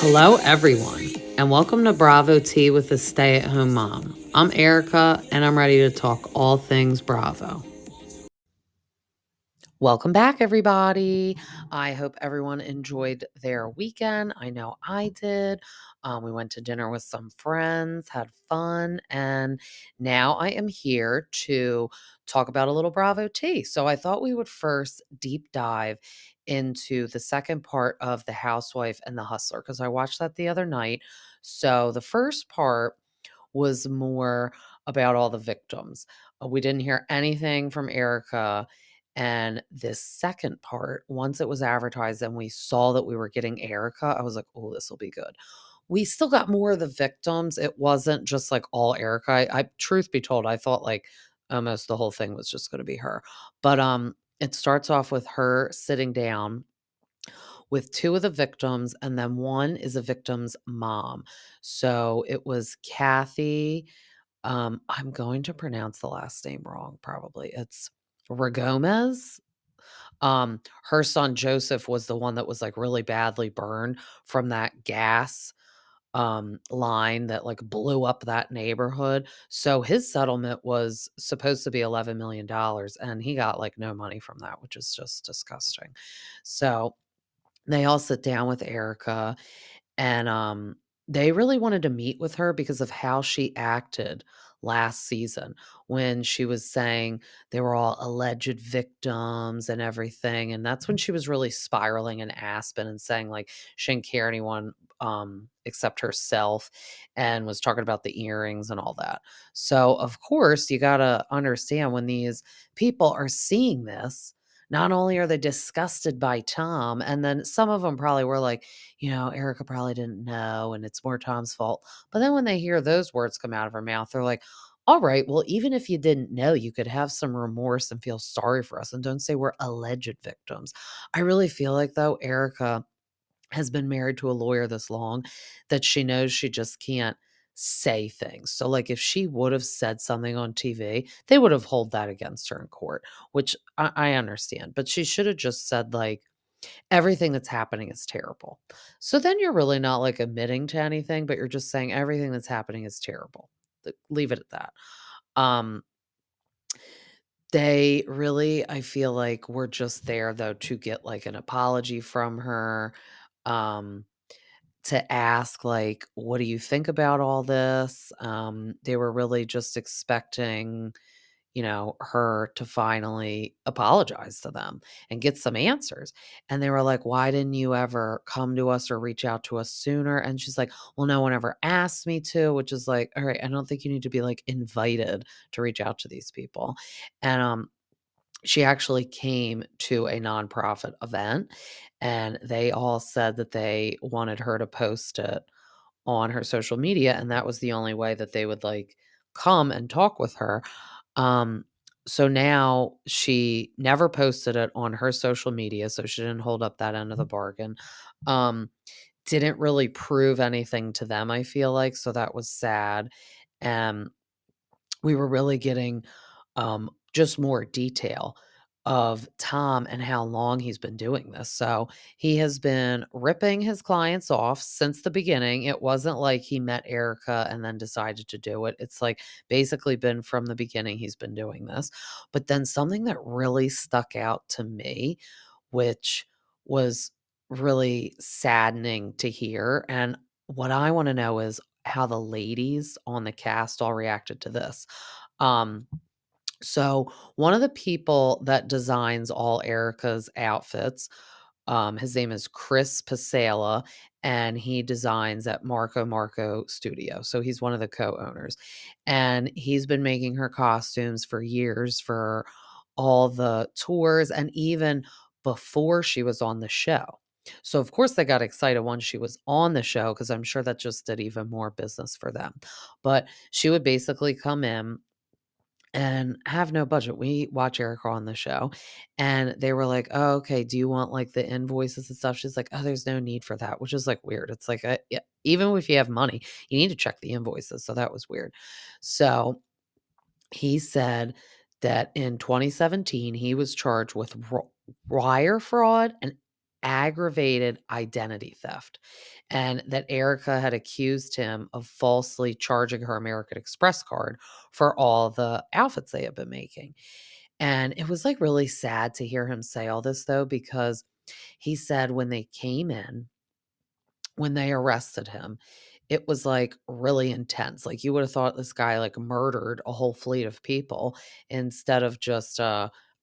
Hello, everyone, and welcome to Bravo Tea with the Stay at Home Mom. I'm Erika, and I'm ready to talk all things Bravo. Welcome back, everybody. I hope everyone enjoyed their weekend. I know I did. We went to dinner with some friends, had fun, and now I am here to talk about a little Bravo tea. So I thought we would first deep dive into the second part of The Housewife and the Hustler because I watched that the other night. So the first part was more about all the victims. We didn't hear anything from Erika. And this second part, once it was advertised and we saw that we were getting Erika, I was like, oh, this will be good. We still got more of the victims. It wasn't just like all Erika. Truth be told, I thought like almost the whole thing was just going to be her. But it starts off with her sitting down with two of the victims, and then one is a victim's mom. So it was Kathy. I'm going to pronounce the last name wrong, probably. It's Regomez. Her son Joseph was the one that was like really badly burned from that gas line that like blew up that neighborhood. So his settlement was supposed to be $11 million, and he got like no money from that, which is just disgusting. So they all sit down with Erica, and they really wanted to meet with her because of how she acted last season when she was saying they were all alleged victims and everything. And that's when she was really spiraling in Aspen and saying like she didn't care anyone except herself, and was talking about the earrings and all that. So of course you got to understand when these people are seeing this, not only are they disgusted by Tom, and then some of them probably were like, Erika probably didn't know and it's more Tom's fault. But then when they hear those words come out of her mouth, they're like, all right, well, even if you didn't know, you could have some remorse and feel sorry for us and don't say we're alleged victims. I really feel like, though, Erika has been married to a lawyer this long that she knows she just can't say things. So like if she would have said something on TV, they would have held that against her in court, which I understand. But she should have just said like, everything that's happening is terrible. So then you're really not like admitting to anything, but you're just saying everything that's happening is terrible. Leave it at that. Um, they really, I feel like, were just there though to get like an apology from her. Um, to ask like, what do you think about all this? They were really just expecting, her to finally apologize to them and get some answers. And they were like, why didn't you ever come to us or reach out to us sooner? And she's like, well, no one ever asked me to, which is like, all right, I don't think you need to be like invited to reach out to these people. And she actually came to a nonprofit event, and they all said that they wanted her to post it on her social media, and that was the only way that they would like come and talk with her. Um, so now she never posted it on her social media, so she didn't hold up that end of the bargain. Um, didn't really prove anything to them, I feel like, so that was sad. And we were really getting just more detail of Tom and how long he's been doing this. So he has been ripping his clients off since the beginning. It wasn't like he met Erica and then decided to do it. It's like basically been from the beginning he's been doing this. But then something that really stuck out to me, which was really saddening to hear. And what I want to know is how the ladies on the cast all reacted to this. Um, so one of the people that designs all Erica's outfits, his name is Chris Pasela, and he designs at Marco Studio. So he's one of the co-owners. And he's been making her costumes for years for all the tours and even before she was on the show. So of course they got excited once she was on the show because I'm sure that just did even more business for them. But she would basically come in and have no budget. We watch Erica on the show, and they were like, "Oh, okay. Do you want like the invoices and stuff?" She's like, "Oh, there's no need for that," which is like weird. It's like, yeah, even if you have money, you need to check the invoices. So that was weird. So he said that in 2017 he was charged with wire fraud and aggravated identity theft, and that Erica had accused him of falsely charging her American Express card for all the outfits they had been making. And it was like really sad to hear him say all this though, because he said when they came in, when they arrested him, it was, like, really intense. Like, you would have thought this guy, like, murdered a whole fleet of people instead of just,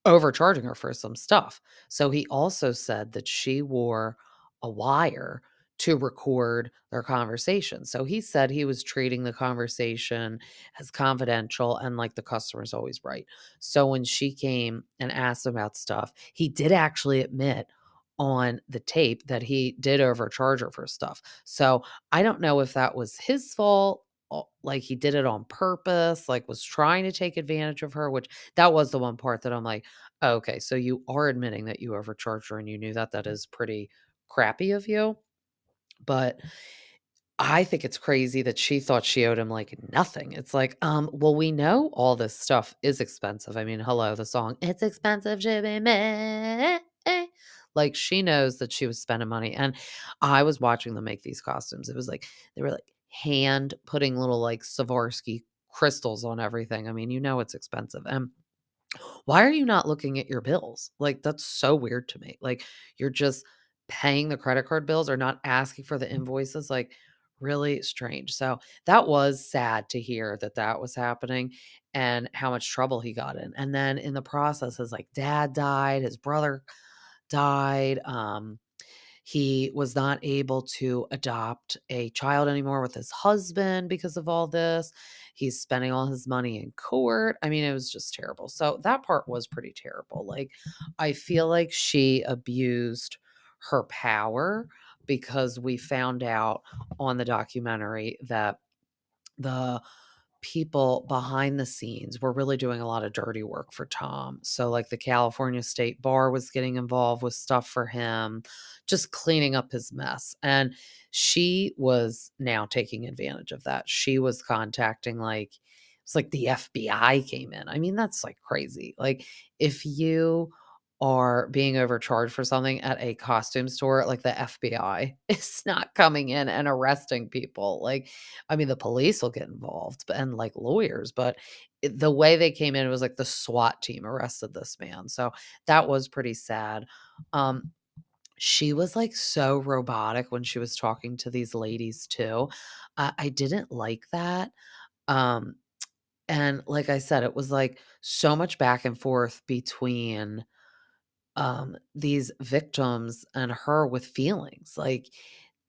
overcharging her for some stuff. So he also said that she wore a wire to record their conversation. So he said he was treating the conversation as confidential and, like, the customer's always right. So when she came and asked about stuff, he did actually admit on the tape that he did overcharge her for stuff. So I don't know if that was his fault, like he did it on purpose, like was trying to take advantage of her, which that was the one part that I'm like, "Oh, okay, so you are admitting that you overcharged her and you knew that. That is pretty crappy of you." But I think it's crazy that she thought she owed him, like, nothing. It's like, well, we know all this stuff is expensive. I mean, hello, the song, "It's expensive to be me." Like, she knows that she was spending money, and I was watching them make these costumes. It was like they were, like, hand putting little, like, Swarovski crystals on everything. I mean, you know it's expensive, and why are you not looking at your bills? Like, that's so weird to me. Like, you're just paying the credit card bills or not asking for the invoices, like, really strange. So, that was sad to hear that that was happening and how much trouble he got in. And then in the process, his, like, dad died, his brother died, he was not able to adopt a child anymore with his husband because of all this. He's spending all his money in court. I mean, it was just terrible. So that part was pretty terrible. Like, I feel like she abused her power because we found out on the documentary that the people behind the scenes were really doing a lot of dirty work for Tom. So, like, the California State Bar was getting involved with stuff for him, just cleaning up his mess. And she was now taking advantage of that. She was contacting, like, it's like the FBI came in. I mean, that's like crazy. Like, if you are being overcharged for something at a costume store, like the FBI is not coming in and arresting people. Like, I mean, the police will get involved and like lawyers, but the way they came in, it was like the SWAT team arrested this man. So that was pretty sad. Um, she was like so robotic when she was talking to these ladies too. I didn't like that. Um, and like I said, it was like so much back and forth between these victims and her with feelings. Like,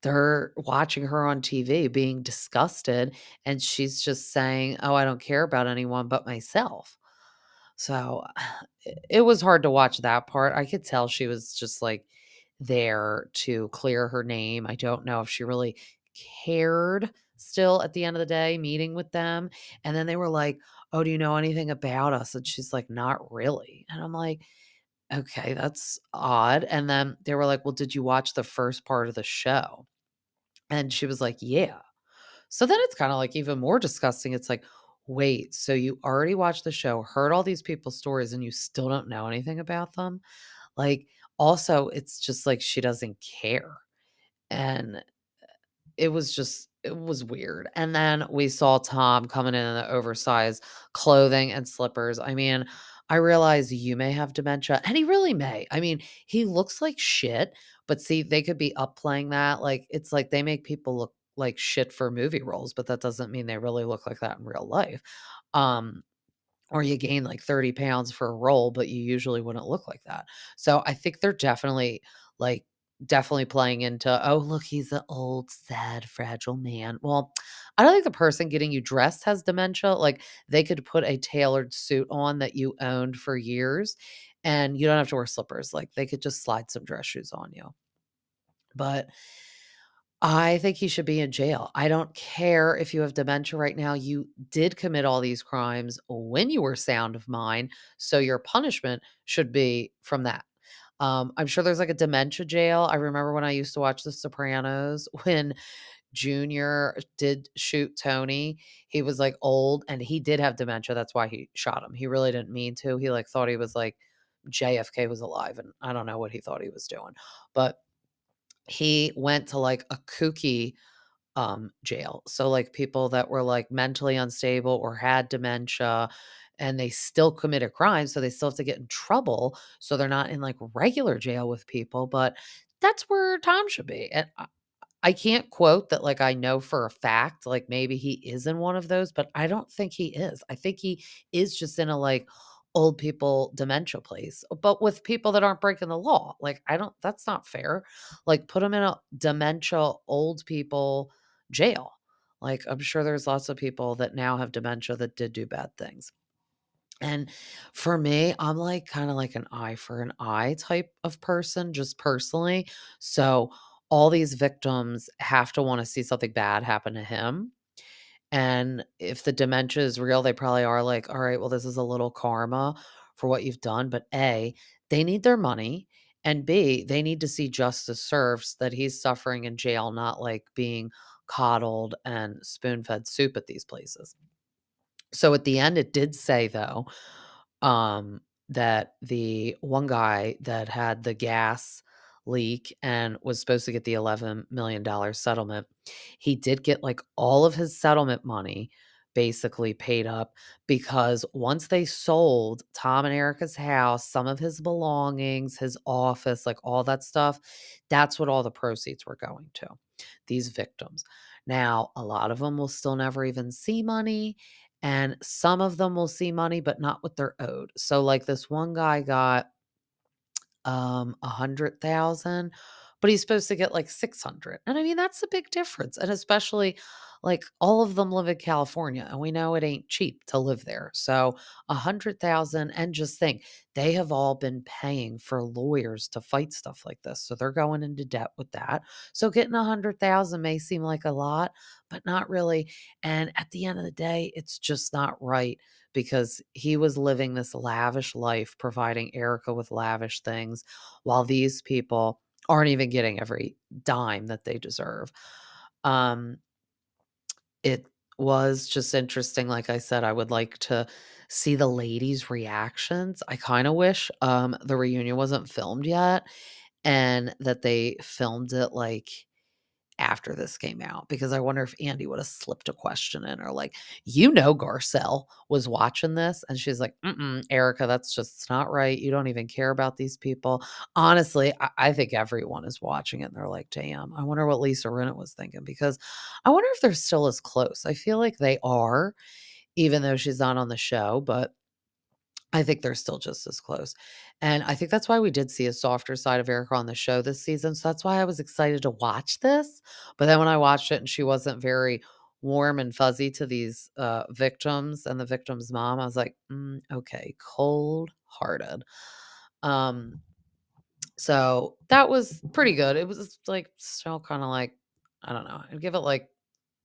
they're watching her on TV being disgusted, and she's just saying, "Oh, I don't care about anyone but myself." So it was hard to watch that part. I could tell she was just like there to clear her name. I don't know if she really cared still at the end of the day meeting with them. And then they were like, "Oh, do you know anything about us?" And she's like, "Not really." And I'm like, "Okay, that's odd." And then they were like, "Well, did you watch the first part of the show?" And she was like, "Yeah." So then it's kinda like even more disgusting. It's like, "Wait, so you already watched the show, heard all these people's stories, and you still don't know anything about them?" Like, also, it's just like she doesn't care. And it was weird. And then we saw Tom coming in the oversized clothing and slippers. I mean, I realize you may have dementia, and he really may. I mean, he looks like shit, but see, they could be upplaying that. Like, it's like they make people look like shit for movie roles, but that doesn't mean they really look like that in real life. Um, or you gain like 30 pounds for a role, but you usually wouldn't look like that. So I think they're definitely like definitely playing into, oh, look, he's an old, sad, fragile man. Well, I don't think the person getting you dressed has dementia. Like, they could put a tailored suit on that you owned for years and you don't have to wear slippers. Like, they could just slide some dress shoes on you. But I think he should be in jail. I don't care if you have dementia right now. You did commit all these crimes when you were sound of mind. So your punishment should be from that. I'm sure there's like a dementia jail. I remember when I used to watch The Sopranos, when Junior did shoot Tony, he was like old and he did have dementia. That's why he shot him. He really didn't mean to. He like thought he was like JFK was alive and I don't know what he thought he was doing. But he went to, like, a kooky, jail. So, like, people that were, like, mentally unstable or had dementia, and they still committed crimes, so they still have to get in trouble, so they're not in, like, regular jail with people, but that's where Tom should be, and I can't quote that, like, I know for a fact, like, maybe he is in one of those, but I don't think he is. I think he is just in a, like, old people dementia place, but with people that aren't breaking the law. Like, I don't that's not fair. Like, put him in a dementia old people jail. Like, I'm sure there's lots of people that now have dementia that did do bad things. And for me, I'm like kinda like an eye for an eye type of person, just personally. So, all these victims have to wanna see something bad happen to him, and if the dementia is real, they probably are like, "Alright, well, this is a little karma for what you've done," but A, they need their money, and B, they need to see justice served so that he's suffering in jail, not, like, being coddled and spoon-fed soup at these places. So at the end, it did say though, that the one guy that had the gas leak and was supposed to get the $11 million settlement, he did get like all of his settlement money basically paid up because once they sold Tom and Erica's house, some of his belongings, his office, like all that stuff, that's what all the proceeds were going to, these victims. Now, a lot of them will still never even see money, and some of them will see money, but not what they're owed. So, like, this one guy got 100,000, but he's supposed to get like 600. And I mean, that's a big difference. And especially like all of them live in California and we know it ain't cheap to live there. So 100,000, and just think they have all been paying for lawyers to fight stuff like this. So they're going into debt with that. So getting 100,000 may seem like a lot, but not really. And at the end of the day, it's just not right because he was living this lavish life, providing Erica with lavish things, while these people aren't even getting every dime that they deserve. Um, it was just interesting. Like I said, I would like to see the ladies' reactions. I kind of wish the reunion wasn't filmed yet and that they filmed it like after this came out, because I wonder if Andy would have slipped a question in or like, Garcelle was watching this and she's like, mm-mm, Erica, that's just not right. You don't even care about these people. Honestly, I think everyone is watching it and they're like, damn, I wonder what Lisa Rinna was thinking, because I wonder if they're still as close. I feel like they are, even though she's not on the show, but I think they're still just as close. And I think that's why we did see a softer side of Erica on the show this season. So that's why I was excited to watch this. But then when I watched it and she wasn't very warm and fuzzy to these victims and the victim's mom, I was like, okay, cold hearted. Um, so that was pretty good. It was like still kind of like, I don't know, I'd give it like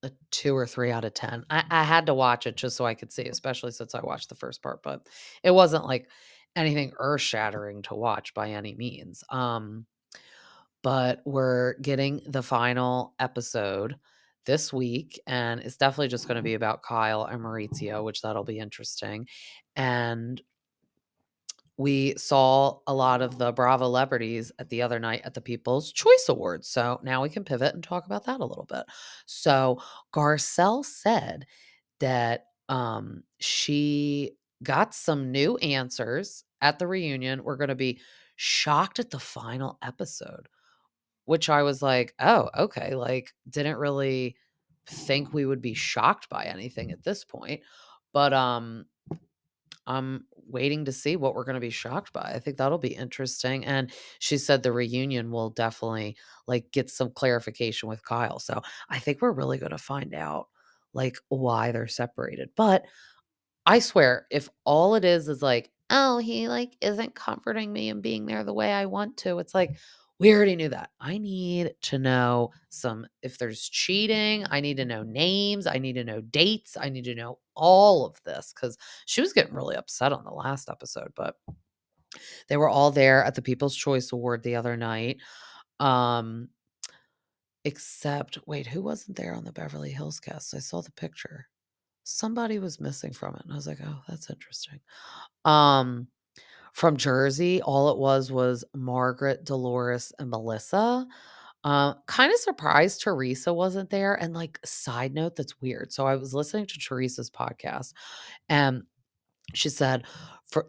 a 2 or 3 out of 10. I had to watch it just so I could see, especially since I watched the first part, but it wasn't like anything earth-shattering to watch by any means. But we're getting the final episode this week, and it's definitely just gonna be about Kyle and Maurizio, which that'll be interesting. And we saw a lot of the Bravolebrities at the other night at the People's Choice Awards. So now we can pivot and talk about that a little bit. So Garcelle said that she got some new answers at the reunion. We're going to be shocked at the final episode, which I was like, oh, okay. Like, didn't really think we would be shocked by anything at this point. But I'm waiting to see what we're going to be shocked by. I think that'll be interesting. And she said the reunion will definitely like get some clarification with Kyle. So I think we're really going to find out like why they're separated. But I swear, if all it is like, oh, he like isn't comforting me and being there the way I want to, it's like, we already knew that. I need to know some, if there's cheating, I need to know names, I need to know dates, I need to know all of this because she was getting really upset on the last episode. But they were all there at the People's Choice Award the other night. Um, except, wait, who wasn't there on the Beverly Hills cast? I saw the picture. Somebody was missing from it. And I was like, oh, that's interesting. Um, from Jersey, all it was Margaret, Dolores, and Melissa. Kind of surprised Teresa wasn't there. And like, side note, that's weird. So I was listening to Teresa's podcast, and she said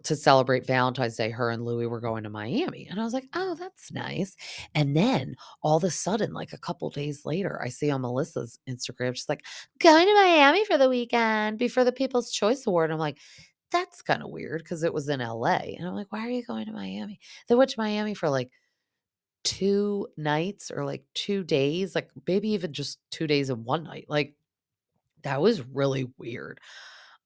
to celebrate Valentine's Day, her and Louis were going to Miami. And I was like, oh, that's nice. And then all of a sudden, like a couple days later, I see on Melissa's Instagram, she's like, going to Miami for the weekend before the People's Choice Award. I'm like, that's kind of weird because it was in LA. And I'm like, why are you going to Miami? They went to Miami for like 2 nights or like 2 days, like maybe even just 2 days and one night. Like, that was really weird.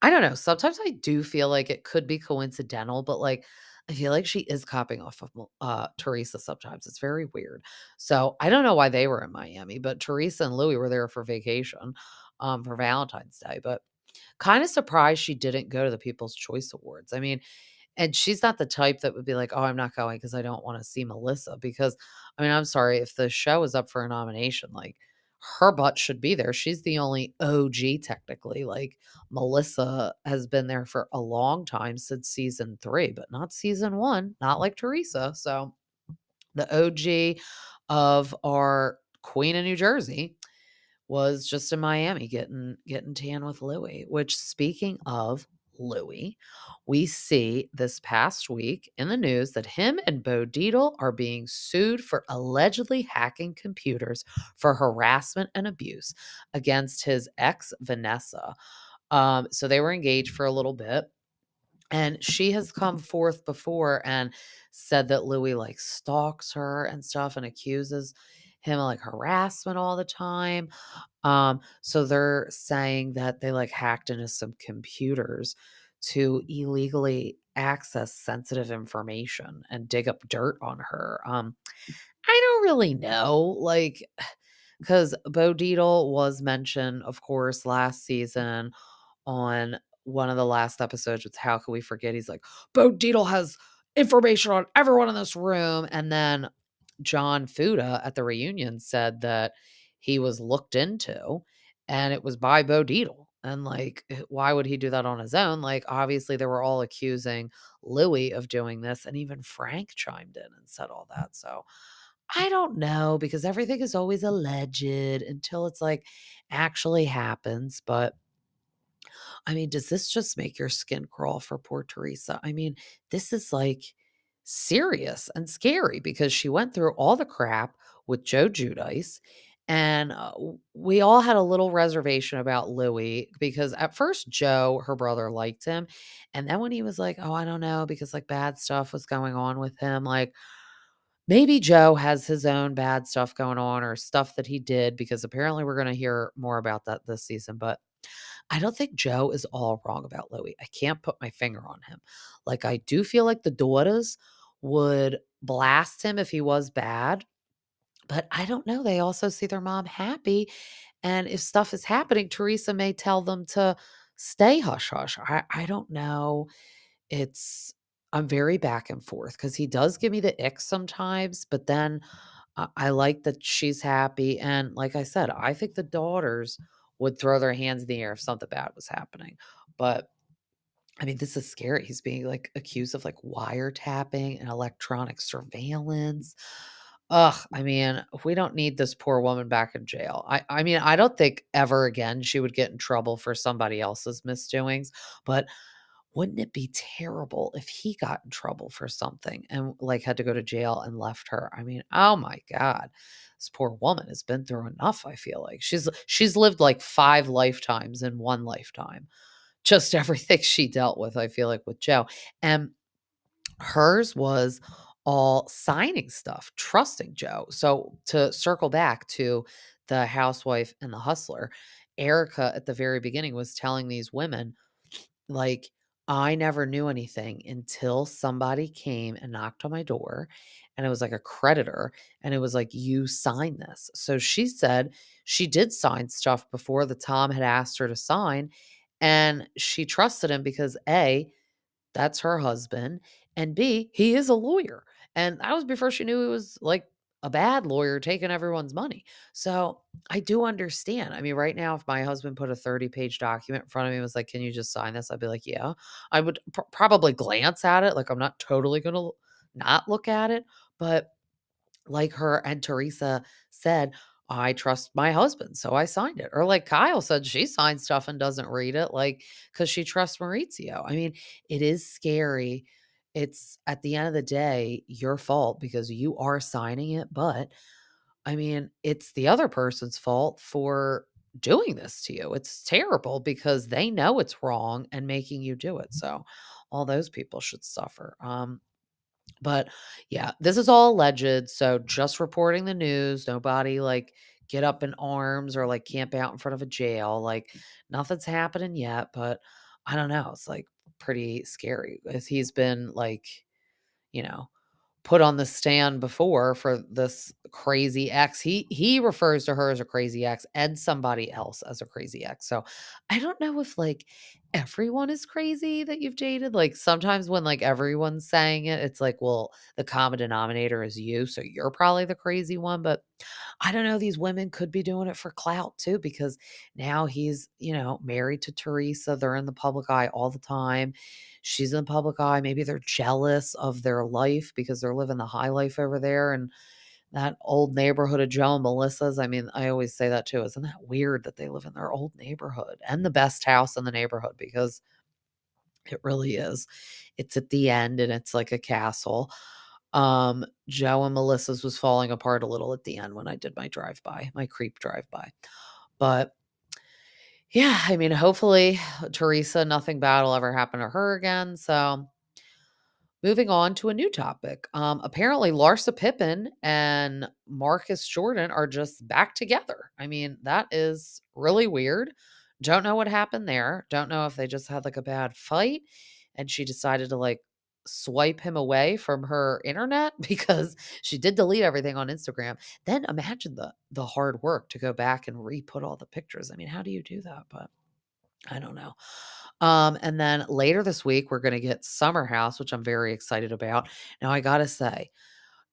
I don't know. Sometimes I do feel like it could be coincidental, but like I feel like she is copying off of Teresa sometimes. It's very weird. So I don't know why they were in Miami, but Teresa and Louis were there for vacation for Valentine's Day. But kind of surprised she didn't go to the People's Choice Awards. I mean, and she's not the type that would be like, "Oh, I'm not going because I don't wanna see Melissa," because, I mean, I'm sorry, if the show is up for a nomination, like, her butt should be there. She's the only OG technically, like, Melissa has been there for a long time, since season 3, but not season 1, not like Teresa, so the OG of our queen of New Jersey was just in Miami getting tan with Louis, which, speaking of Louis, we see this past week in the news that him and Bo Dietel are being sued for allegedly hacking computers for harassment and abuse against his ex Vanessa. So they were engaged for a little bit. And she has come forth before and said that Louis like stalks her and stuff and accuses him of like harassment all the time. So they're saying that they like hacked into some computers to illegally access sensitive information and dig up dirt on her. I don't really know, like, because Bo Deedle was mentioned, of course, last season on one of the last episodes with How Can We Forget? He's like, Bo Deedle has information on everyone in this room. And then John Fuda at the reunion said that he was looked into and it was by Bo Deedle. And like, why would he do that on his own? Like, obviously, they were all accusing Louis of doing this. And even Frank chimed in and said all that. So I don't know because everything is always alleged until it's like actually happens. But I mean, does this just make your skin crawl for poor Teresa? I mean, this is like serious and scary because she went through all the crap with Joe Judice. And we all had a little reservation about Louis because at first Joe, her brother, liked him. And then when he was like, oh, I don't know, because like bad stuff was going on with him, like maybe Joe has his own bad stuff going on or stuff that he did because apparently we're going to hear more about that this season. But I don't think Joe is all wrong about Louis. I can't put my finger on him. Like, I do feel like the daughters would blast him if he was bad, but I don't know. They also see their mom happy. And if stuff is happening, Teresa may tell them to stay hush hush. I don't know. It's, I'm very back and forth because he does give me the ick sometimes, but then I like that she's happy. And like I said, I think the daughters would throw their hands in the air if something bad was happening. But I mean, this is scary. He's being like accused of like wiretapping and electronic surveillance. Ugh, I mean, we don't need this poor woman back in jail. I mean, I don't think ever again she would get in trouble for somebody else's misdoings, but wouldn't it be terrible if he got in trouble for something and like had to go to jail and left her? I mean, oh my God. This poor woman has been through enough, I feel like. She's lived like 5 lifetimes in one lifetime. Just everything she dealt with, I feel like, with Joe. And hers was all signing stuff, trusting Joe. So to circle back to the housewife and the hustler, Erica at the very beginning was telling these women, like, I never knew anything until somebody came and knocked on my door, and it was like a creditor, and it was like, "You sign this." So she said she did sign stuff before the Tom had asked her to sign, and she trusted him because A, that's her husband, and B, he is a lawyer, and that was before she knew he was, like, a bad lawyer taking everyone's money. So, I do understand. I mean, right now, if my husband put a 30-page document in front of me and was like, "Can you just sign this?" I'd be like, "Yeah." I would probably glance at it, like, I'm not totally gonna not look at it, but like her and Teresa said, I trust my husband, so I signed it. Or like Kyle said, she signs stuff and doesn't read it, like, because she trusts Maurizio. I mean, it is scary. It's at the end of the day, your fault because you are signing it. But I mean, it's the other person's fault for doing this to you. It's terrible because they know it's wrong and making you do it. So all those people should suffer. But yeah, this is all alleged. So just reporting the news. Nobody like get up in arms or like camp out in front of a jail. Like nothing's happening yet, but I don't know. It's like pretty scary. As he's been like, you know, put on the stand before for this crazy ex. He refers to her as a crazy ex and somebody else as a crazy ex. So I don't know if like everyone is crazy that you've dated. Like sometimes when like everyone's saying it, it's like, well, the common denominator is you. So you're probably the crazy one. But I don't know. These women could be doing it for clout too, because now he's, married to Teresa. They're in the public eye all the time. She's in the public eye. Maybe they're jealous of their life because they're living the high life over there. And that old neighborhood of Joe and Melissa's. I mean, I always say that too. Isn't that weird that they live in their old neighborhood and the best house in the neighborhood? Because it really is. It's at the end and it's like a castle. Joe and Melissa's was falling apart a little at the end when I did my drive-by, my creep drive-by. But yeah, I mean, hopefully Teresa, nothing bad will ever happen to her again. So moving on to a new topic. Apparently Larsa Pippen and Marcus Jordan are just back together. I mean, that is really weird. Don't know what happened there. Don't know if they just had like a bad fight and she decided to like swipe him away from her internet because she did delete everything on Instagram. Then imagine the hard work to go back and re-put all the pictures. I mean, how do you do that? But I don't know. And then later this week, we're going to get Summer House, which I'm very excited about. Now, I got to say,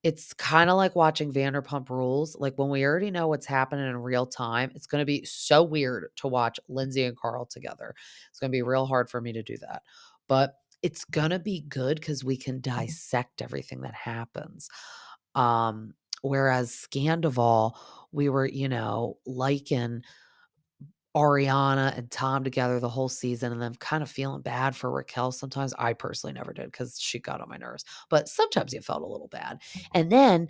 it's kind of like watching Vanderpump Rules. Like when we already know what's happening in real time, it's going to be so weird to watch Lindsay and Carl together. It's going to be real hard for me to do that. But it's going to be good because we can dissect everything that happens. Whereas Scandival, we were, liking Ariana and Tom together the whole season, and then kind of feeling bad for Raquel sometimes. I personally never did because she got on my nerves, but sometimes you felt a little bad. And then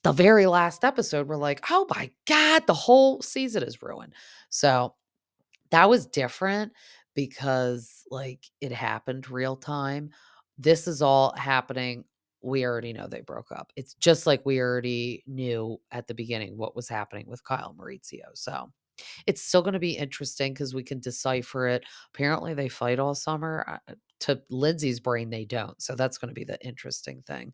the very last episode, we're like, oh my God, the whole season is ruined. So that was different because like it happened real time. This is all happening. We already know they broke up. It's just like we already knew at the beginning what was happening with Kyle and Maurizio. So it's still gonna be interesting because we can decipher it. Apparently, they fight all summer. To Lindsay's brain, they don't. So that's gonna be the interesting thing.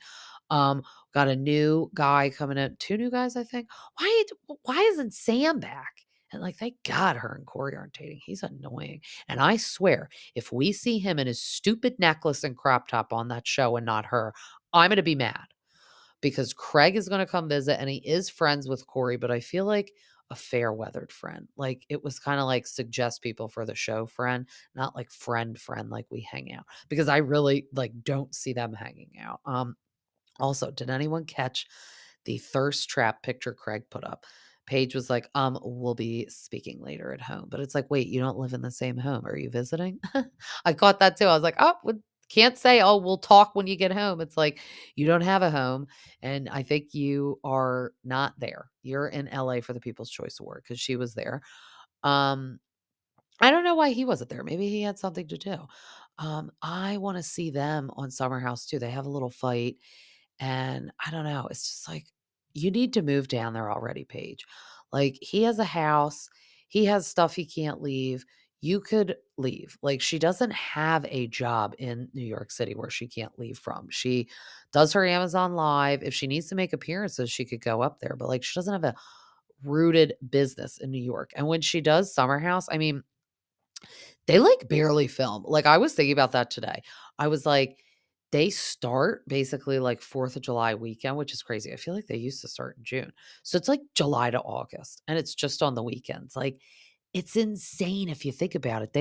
Got a new guy coming in, 2 new guys, I think. Why isn't Sam back? And, like, thank God her and Corey aren't dating. He's annoying. And I swear, if we see him in his stupid necklace and crop top on that show and not her, I'm gonna be mad because Craig is going to come visit and he is friends with Corey, but I feel like a fair weathered friend. Like it was kind of like suggest people for the show friend, not like friend like we hang out because I really like don't see them hanging out. Also, did anyone catch the thirst trap picture Craig put up? Paige was like, we'll be speaking later at home. But it's like, wait, you don't live in the same home. Are you visiting? I caught that too. I was like, oh, can't say, oh, we'll talk when you get home. It's like, you don't have a home. And I think you are not there. You're in LA for the People's Choice Award because she was there. Um, I don't know why he wasn't there. Maybe he had something to do. I want to see them on Summer House too. They have a little fight, and I don't know. It's just like you need to move down there already, Paige. Like he has a house, he has stuff he can't leave. You could leave. Like she doesn't have a job in New York City where she can't leave from. She does her Amazon Live. If she needs to make appearances, she could go up there, but like she doesn't have a rooted business in New York. And when she does Summer House, I mean, they, like, barely film. Like, I was thinking about that today. I was like, they start basically, like, 4th of July weekend, which is crazy. I feel like they used to start in June. So it's, like, July to August, and it's just on the weekends. Like, it's insane if you think about it.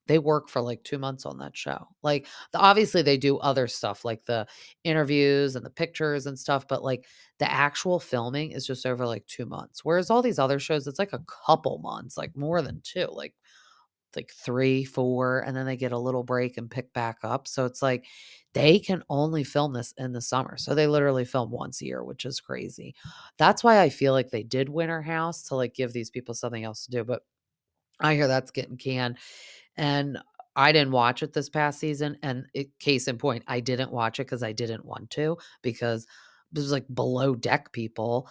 they work for like 2 months on that show. Like, obviously they do other stuff like the interviews and the pictures and stuff, but like the actual filming is just over like 2 months. Whereas all these other shows, it's like a couple months, like more than 2, like 3, 4, and then they get a little break and pick back up. So it's like they can only film this in the summer. So they literally film once a year, which is crazy. That's why I feel like they did Winter House to like give these people something else to do. But I hear that's getting canned. And I didn't watch it this past season. And case in point, I didn't watch it because I didn't want to, because it was like below deck people,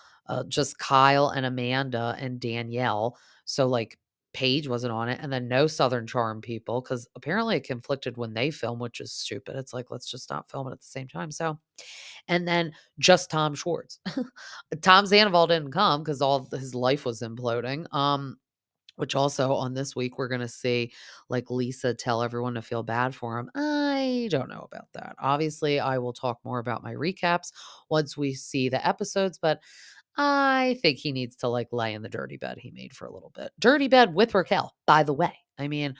just Kyle and Amanda and Danielle. So like Paige wasn't on it. And then no Southern Charm people, because apparently it conflicted when they film, which is stupid. It's like, let's just not film it at the same time. So, and then just Tom Schwartz. Tom Sandoval didn't come because all of his life was imploding. Which also on this week, we're going to see like Lisa tell everyone to feel bad for him. I don't know about that. Obviously, I will talk more about my recaps once we see the episodes, but I think he needs to like lay in the dirty bed he made for a little bit. Dirty bed with Raquel, by the way. I mean,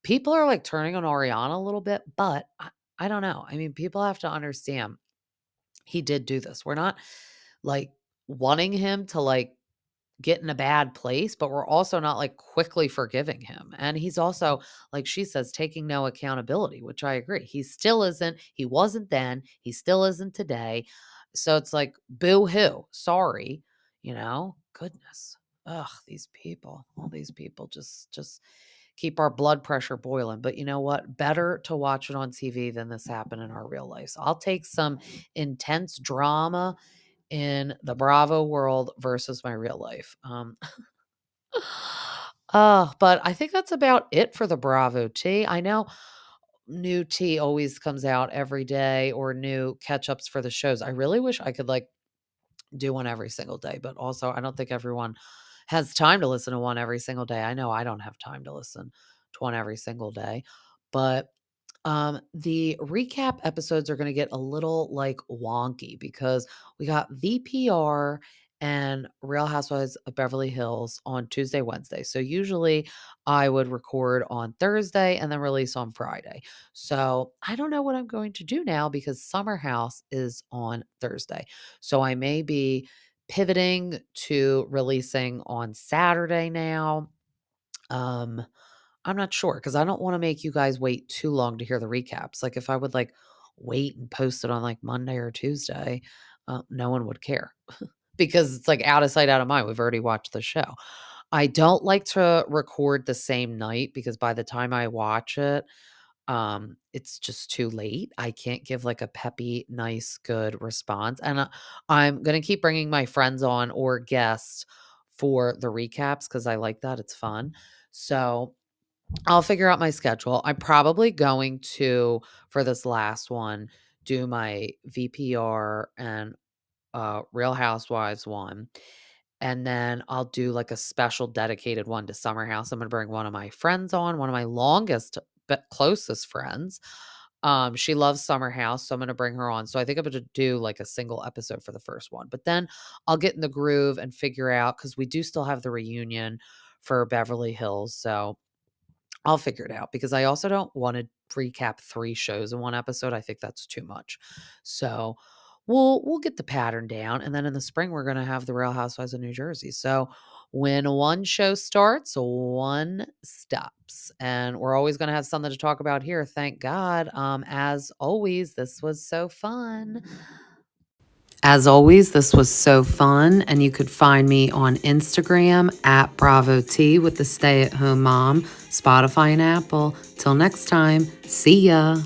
people are like turning on Ariana a little bit, but I don't know. I mean, people have to understand he did do this. We're not like wanting him to like get in a bad place, but we're also not like quickly forgiving him. And he's also, like she says, taking no accountability, which I agree. He still isn't. He wasn't then. He still isn't today. So it's like, boo hoo. Sorry. Goodness. Ugh, these people, all these people just keep our blood pressure boiling. But you know what? Better to watch it on TV than this happen in our real life. So I'll take some intense drama in the Bravo world versus my real life. But I think that's about it for the Bravo tea. I know new tea always comes out every day or new catch ups for the shows. I really wish I could like do one every single day, but also I don't think everyone has time to listen to one every single day. I know I don't have time to listen to one every single day, but the recap episodes are going to get a little like wonky because we got VPR and Real Housewives of Beverly Hills on Tuesday, Wednesday. So usually I would record on Thursday and then release on Friday. So I don't know what I'm going to do now because Summer House is on Thursday. So I may be pivoting to releasing on Saturday now. Um, I'm not sure because I don't want to make you guys wait too long to hear the recaps. Like if I would like wait and post it on like Monday or Tuesday, no one would care because it's like out of sight, out of mind. We've already watched the show. I don't like to record the same night because by the time I watch it, it's just too late. I can't give like a peppy, nice, good response. And I'm going to keep bringing my friends on or guests for the recaps because I like that. It's fun. So I'll figure out my schedule. I'm probably going to, for this last one, do my VPR and Real Housewives one. And then I'll do like a special dedicated one to Summer House. I'm going to bring one of my friends on, one of my longest but closest friends. She loves Summer House, so I'm going to bring her on. So I think I'm going to do like a single episode for the first one. But then I'll get in the groove and figure out because we do still have the reunion for Beverly Hills. So I'll figure it out because I also don't want to recap 3 shows in one episode. I think that's too much. So we'll get the pattern down, and then in the spring we're going to have the Real Housewives of New Jersey. So when one show starts, one stops, and we're always going to have something to talk about here. Thank God. As always, this was so fun. As always, this was so fun, and you could find me on Instagram at Bravo T with the Stay at Home Mom, Spotify, and Apple. Till next time, see ya.